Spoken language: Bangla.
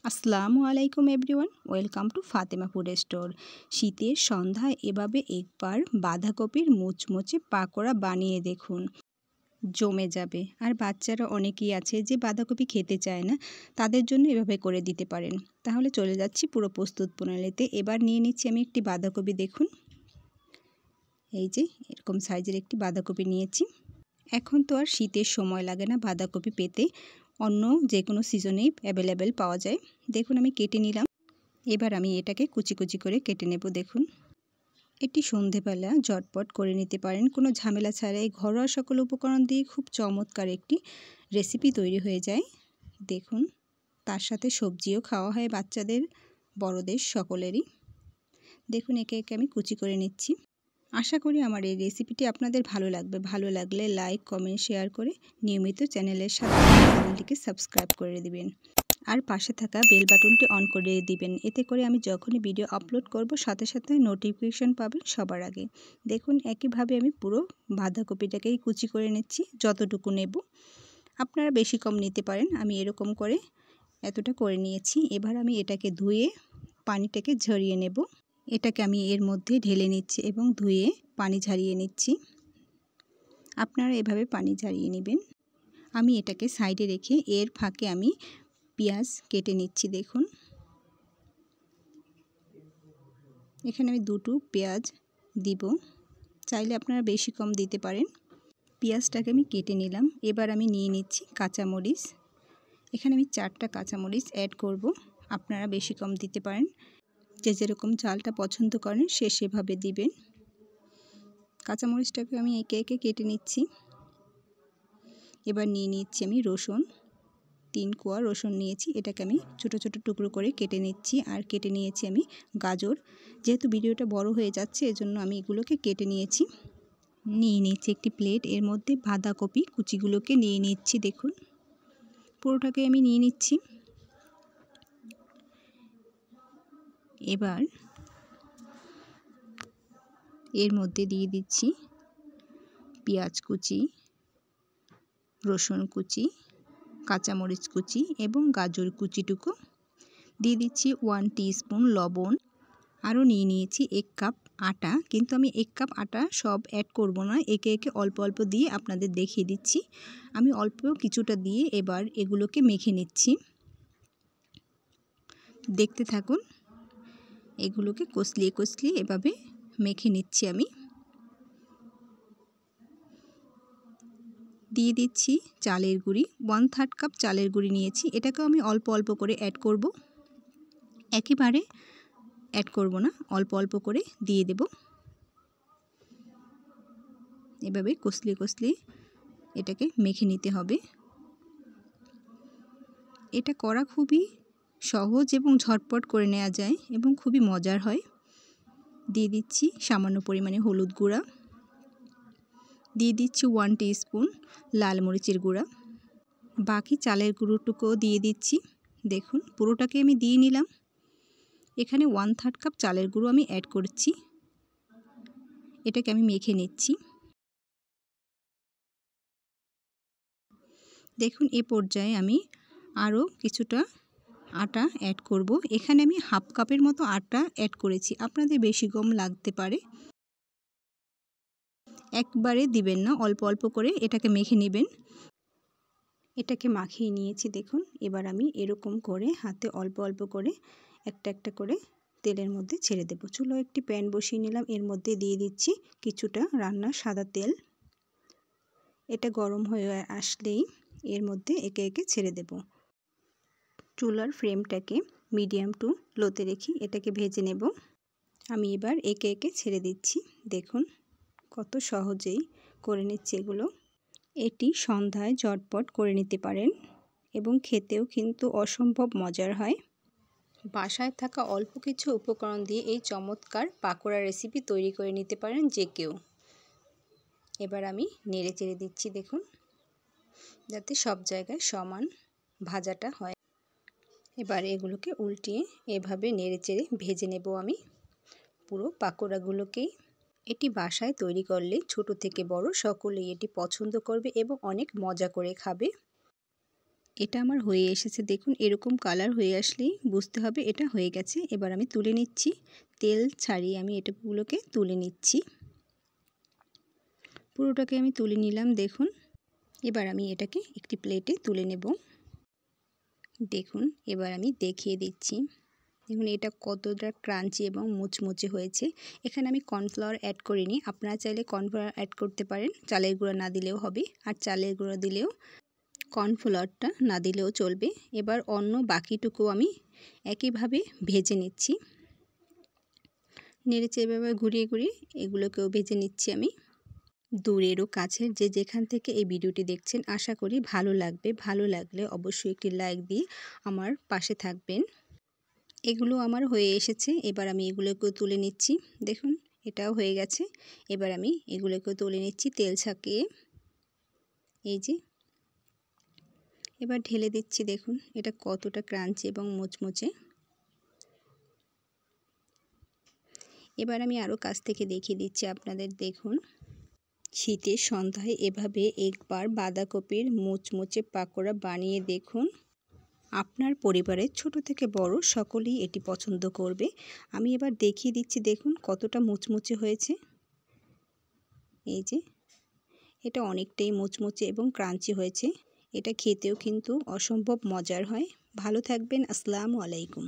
আসসালামু আলাইকুম everyone, welcome to Fatema food store. শীতের সন্ধ্যায় এভাবে একবার বাঁধাকপির মুচমুচে পাকোড়া বানিয়ে দেখুন, জমে যাবে। আর বাচ্চারা অনেকেই আছে যে বাঁধাকপি খেতে চায় না, তাদের জন্য এভাবে করে দিতে পারেন। তাহলে চলে যাচ্ছি পুরো প্রস্তুত প্রণালীতে। এবার নিয়ে নিচ্ছি আমি একটি বাঁধাকপি। দেখুন, এই যে এরকম সাইজের একটি বাঁধাকপি নিয়েছি। এখন তো আর শীতের সময় লাগে না বাঁধাকপি পেতে, অন্য যে কোনো সিজনেই অ্যাভেলেবেল পাওয়া যায়। দেখুন আমি কেটে নিলাম। এবার আমি এটাকে কুচি কুচি করে কেটে নেব। দেখুন, এটি সন্ধেবেলা ঝটপট করে নিতে পারেন, কোনো ঝামেলা ছাড়াই। ঘরোয়া সকল উপকরণ দিয়ে খুব চমৎকার একটি রেসিপি তৈরি হয়ে যায়। দেখুন, তার সাথে সবজিও খাওয়া হয় বাচ্চাদের, বড়দের সকলেরই। দেখুন, একে একে আমি কুচি করে নিচ্ছি। আশা করি আমার এই রেসিপিটি আপনাদের ভালো লাগবে। ভালো লাগলে লাইক, কমেন্ট, শেয়ার করে নিয়মিত চ্যানেলের সাথে চ্যানেলটিকে সাবস্ক্রাইব করে দিবেন। আর পাশে থাকা বেল বাটনটি অন করে দিবেন। এতে করে আমি যখনই ভিডিও আপলোড করব সাথে সাথে নোটিফিকেশন পাবেন সবার আগে। দেখুন, একইভাবে আমি পুরো বাঁধাকপিটাকেই কুচি করে নিচ্ছি, যতটুকু নেব। আপনারা বেশি কম নিতে পারেন। আমি এরকম করে এতটা করে নিয়েছি। এবার আমি এটাকে ধুয়ে পানিটাকে ঝরিয়ে নেব। এটাকে আমি এর মধ্যে ঢেলে নিচ্ছি এবং ধুয়ে পানি ঝরিয়ে নিচ্ছি। আপনারা এভাবে পানি ঝরিয়ে নেবেন। আমি এটাকে সাইডে রেখে এর ফাঁকে আমি পেঁয়াজ কেটে নিচ্ছি। দেখুন, এখানে আমি দুটো পেঁয়াজ দিব, চাইলে আপনারা বেশি কম দিতে পারেন। পেঁয়াজটাকে আমি কেটে নিলাম। এবার আমি নিয়ে নিচ্ছি কাঁচামরিচ। এখানে আমি 4টা কাঁচামরিচ অ্যাড করব। আপনারা বেশি কম দিতে পারেন, যে যেরকম ঝালটা পছন্দ করেন সে সেভাবে দিবেন। কাঁচামরিচটাকে আমি একে একে কেটে নিচ্ছি। এবার নিয়ে নিচ্ছি আমি রসুন। 3 কোয়া রসুন নিয়েছি, এটাকে আমি ছোট ছোট টুকরো করে কেটে নিচ্ছি। আর কেটে নিয়েছি আমি গাজর। যেহেতু ভিডিওটা বড় হয়ে যাচ্ছে এজন্য আমি এগুলোকে কেটে নিয়েছি। নিয়ে নিচ্ছি একটি প্লেট, এর মধ্যে বাঁধাকপি কুচিগুলোকে নিয়ে নিচ্ছি। দেখুন, পুরোটাকে আমি নিয়ে নিচ্ছি। এবার এর মধ্যে দিয়ে দিচ্ছি পেঁয়াজ কুচি, রসুন কুচি, কাঁচামরিচ কুচি এবং গাজর কুচিটুকু দিয়ে দিচ্ছি। 1 টিস্পুন লবণ। আরও নিয়ে নিয়েছি 1 কাপ আটা, কিন্তু আমি 1 কাপ আটা সব অ্যাড করব না, একে একে অল্প অল্প দিয়ে আপনাদের দেখিয়ে দিচ্ছি। আমি অল্প কিছুটা দিয়ে এবার এগুলোকে মেখে নিচ্ছি। দেখতে থাকুন, এগুলোকে কষলিয়ে কষলিয়ে এভাবে মেখে নিচ্ছি আমি। দিয়ে দিচ্ছি চালের গুঁড়ি। 1/3 কাপ চালের গুঁড়ি নিয়েছি, এটাকেও আমি অল্প অল্প করে অ্যাড করব, একেবারে অ্যাড করব না, অল্প অল্প করে দিয়ে দেব। এভাবে কষলিয়ে কষলিয়ে এটাকে মেখে নিতে হবে। এটা করা খুবই সহজ এবং ঝটপট করে নেওয়া যায় এবং খুবই মজার হয়। দিয়ে দিচ্ছি সামান্য পরিমাণে হলুদ গুঁড়া। দিয়ে দিচ্ছি 1 টিস্পুন লাল মরিচের গুঁড়া। বাকি চালের গুঁড়োটুকুও দিয়ে দিচ্ছি। দেখুন, পুরোটাকে আমি দিয়ে নিলাম। এখানে 1/3 কাপ চালের গুঁড়ো আমি অ্যাড করছি। এটাকে আমি মেখে নিচ্ছি। দেখুন, এ পর্যায়ে আমি আরও কিছুটা আটা অ্যাড করব। এখানে আমি 1/2 কাপের মতো আটা অ্যাড করেছি, আপনাদের বেশি কম লাগতে পারে। একবারে দিবেন না, অল্প অল্প করে এটাকে মেখে নেবেন। এটাকে মাখিয়ে নিয়েছি। দেখুন, এবার আমি এরকম করে হাতে অল্প অল্প করে একটা একটা করে তেলের মধ্যে ছেড়ে দেব। চুলায় একটি প্যান বসিয়ে নিলাম, এর মধ্যে দিয়ে দিচ্ছি কিছুটা রান্নার সাদা তেল। এটা গরম হয়ে আসলেই এর মধ্যে একে একে ছেড়ে দেব। চুলার ফ্লেমটাকে মিডিয়াম টু লোতে রেখে এটাকে ভেজে নেব। আমি এবার একে একে ছেড়ে দিচ্ছি। দেখুন, কত সহজেই করে নিচ্ছি এগুলো। এটি সন্ধ্যায় ঝটপট করে নিতে পারেন এবং খেতেও কিন্তু অসম্ভব মজার হয়। বাসায় থাকা অল্প কিছু উপকরণ দিয়ে এই চমৎকার পাকোড়া রেসিপি তৈরি করে নিতে পারেন যে কেউ। এবার আমি নেড়ে চেড়ে দিচ্ছি। দেখুন, যাতে সব জায়গায় সমান ভাজাটা হয়। এবার এগুলোকে উল্টিয়ে এভাবে নেড়ে চেড়ে ভেজে নেব আমি পুরো পাকোড়াগুলোকেই। এটি বাসায় তৈরি করলে ছোট থেকে বড় সকলেই এটি পছন্দ করবে এবং অনেক মজা করে খাবে। এটা আমার হয়ে এসেছে, দেখুন এরকম কালার হয়ে আসলেই বুঝতে হবে এটা হয়ে গেছে। এবার আমি তুলে নিচ্ছি, তেল ছাড়িয়ে আমি এটাগুলোকে তুলে নিচ্ছি। পুরোটাকে আমি তুলে নিলাম দেখুন। এবার আমি এটাকে একটি প্লেটে তুলে নেব। দেখুন এবার আমি দেখিয়ে দিচ্ছি, দেখুন এটা কতটা ক্রাঞ্চি এবং মুচমুচে হয়েছে। এখানে আমি কর্নফ্লাওয়ার অ্যাড করিনি, আপনারা চাইলে কর্নফ্লাওয়ার অ্যাড করতে পারেন, চালের গুঁড়া না দিলেও হবে, আর চালের গুঁড়া দিলেও কর্নফ্লাওয়ারটা না দিলেও চলবে। এবার অন্য বাকিটুকু আমি একইভাবে ভেজে নিচ্ছি, নেড়েচেড়ে এভাবে ঘুরিয়ে ঘুরিয়ে এগুলোকেও ভেজে নিচ্ছি আমি। দূরের ও কাছের যে যেখান থেকে এই ভিডিওটি দেখছেন আশা করি ভালো লাগবে। ভালো লাগলে অবশ্যই একটি লাইক দিয়ে আমার পাশে থাকবেন। এগুলো আমার হয়ে এসেছে, এবার আমি এগুলোকেও তুলে নিচ্ছি। দেখুন এটাও হয়ে গেছে। এবার আমি এগুলোকেও তুলে নিচ্ছি তেল ছাকিয়ে। এই যে এবার ঢেলে দিচ্ছি, দেখুন এটা কতটা ক্রাঞ্চি এবং মুচমুচে। এবার আমি আরও কাছ থেকে দেখিয়ে দিচ্ছি আপনাদের, দেখুন শীতের সন্ধ্যায় এভাবে একবার বাঁধাকপির মুচমুচে পাকোড়া বানিয়ে দেখুন। আপনার পরিবারের ছোট থেকে বড় সকলেই এটি পছন্দ করবে। আমি এবার দেখিয়ে দিচ্ছি, দেখুন কতটা মুচমুচে হয়েছে। এই যে এটা অনেকটাই মুচমুচে এবং ক্রাঞ্চি হয়েছে। এটা খেতেও কিন্তু অসম্ভব মজার হয়। ভালো থাকবেন, আসসালামু আলাইকুম।